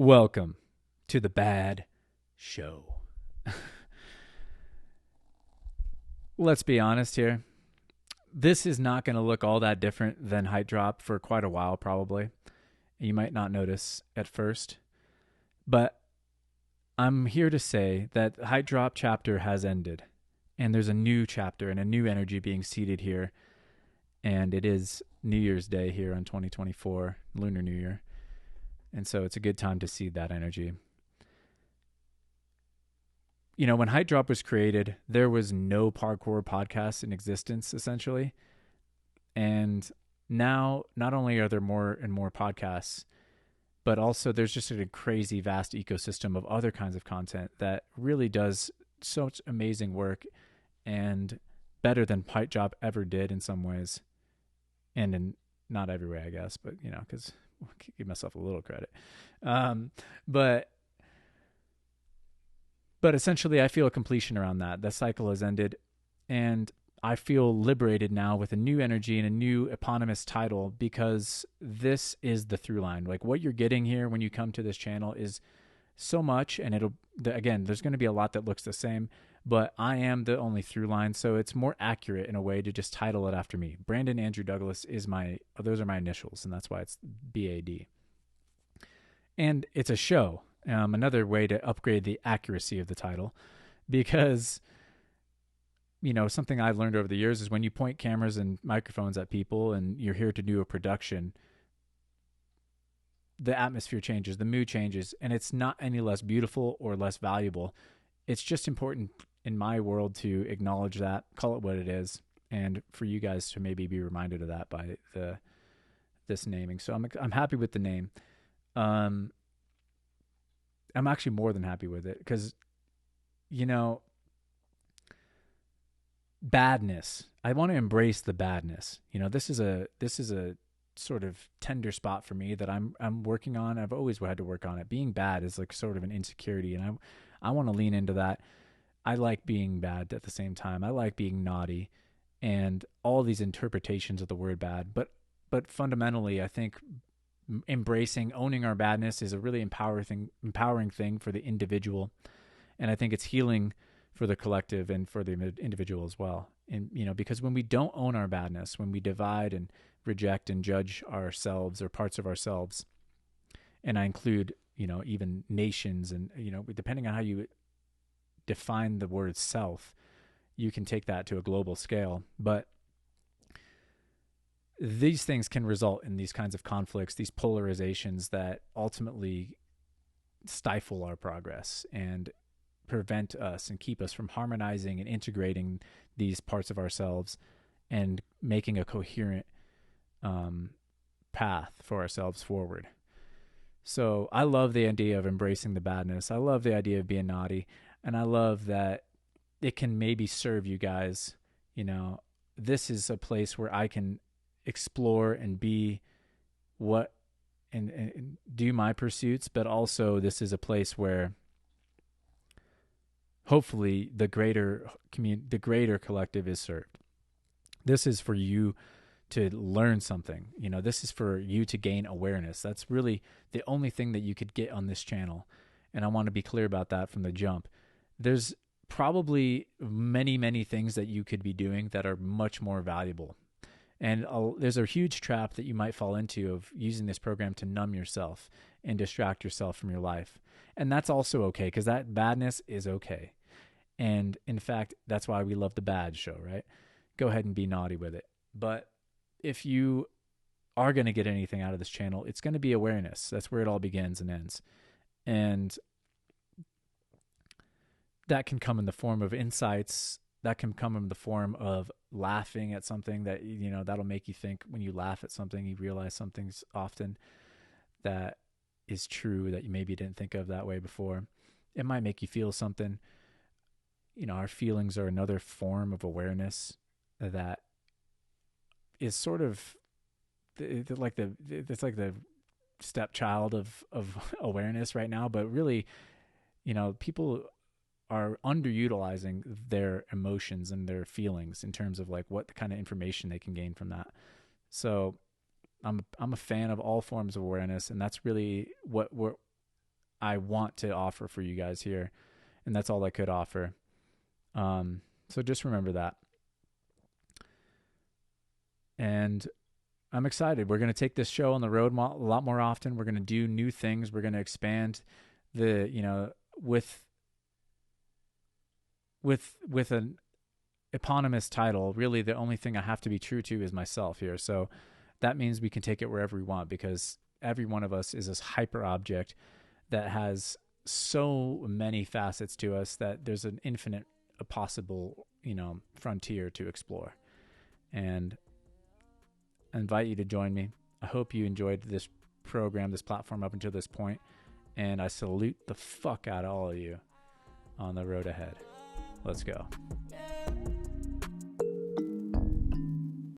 Welcome to the Bad Show. Let's be honest here. This is not going to look all that different than Height Drop for quite a while, probably. You might not notice at first. But I'm here to say that the Height Drop chapter has ended. And there's a new chapter and a new energy being seeded here. And it is New Year's Day here on 2024, Lunar New Year. And so it's a good time to seed that energy. You know, when Height Drop was created, there was no parkour podcast in existence, essentially. And now, not only are there more and more podcasts, but also there's just a crazy vast ecosystem of other kinds of content that really does such amazing work and better than Height Drop ever did in some ways. And in not every way, I guess, but, you know, because give myself a little credit. But essentially I feel a completion around that. The cycle has ended and I feel liberated now with a new energy and a new eponymous title because this is the through line. Like what you're getting here when you come to this channel is so much, and again, there's going to be a lot that looks the same, but I am the only through line. So it's more accurate in a way to just title it after me. Brandon Andrew Douglas those are my initials, and that's why it's B.A.D. And it's a show. Another way to upgrade the accuracy of the title, because, you know, something I've learned over the years is when you point cameras and microphones at people and you're here to do a production, the atmosphere changes, the mood changes, and it's not any less beautiful or less valuable. It's just important in my world to acknowledge that, call it what it is, and for you guys to maybe be reminded of that by this naming. So I'm happy with the name. I'm actually more than happy with it because, you know, badness. I want to embrace the badness. You know, this is a sort of tender spot for me that I'm working on. I've always had to work on it. Being bad is like sort of an insecurity, and I want to lean into that. I like being bad at the same time. I like being naughty and all these interpretations of the word bad, but fundamentally I think embracing, owning our badness is a really empowering thing for the individual, and I think it's healing for the collective and for the individual as well. And, you know, because when we don't own our badness, when we divide and reject and judge ourselves or parts of ourselves, and I include, you know, even nations, and, you know, depending on how you define the word self, you can take that to a global scale. But these things can result in these kinds of conflicts, these polarizations that ultimately stifle our progress and prevent us and keep us from harmonizing and integrating these parts of ourselves and making a coherent path for ourselves forward. So I love the idea of embracing the badness. I love the idea of being naughty, and I love that it can maybe serve you guys. You know, this is a place where I can explore and be what and do my pursuits, but also this is a place where hopefully the greater collective is served. This is for you to learn something. You know, this is for you to gain awareness. That's really the only thing that you could get on this channel. And I want to be clear about that from the jump. There's probably many, many things that you could be doing that are much more valuable. And there's a huge trap that you might fall into of using this program to numb yourself and distract yourself from your life. And that's also okay, because that badness is okay. And in fact, that's why we love the BAD show, right? Go ahead and be naughty with it. But if you are going to get anything out of this channel, it's going to be awareness. That's where it all begins and ends. And that can come in the form of insights. That can come in the form of laughing at something that, you know, that'll make you think. When you laugh at something, you realize something's often that is true that you maybe didn't think of that way before. It might make you feel something. You know, our feelings are another form of awareness that is sort of it's like the stepchild of awareness right now. But really, you know, people are underutilizing their emotions and their feelings in terms of like what kind of information they can gain from that. So I'm a fan of all forms of awareness, and that's really what I want to offer for you guys here, and that's all I could offer. So just remember that. And I'm excited. We're going to take this show on the road a lot more often. We're going to do new things. We're going to expand the, with an eponymous title. Really, the only thing I have to be true to is myself here. So that means we can take it wherever we want, because every one of us is this hyper object that has so many facets to us that there's an infinite possible, frontier to explore. And I invite you to join me. I hope you enjoyed this program, this platform up until this point, and I salute the fuck out of all of you on the road ahead. Let's go.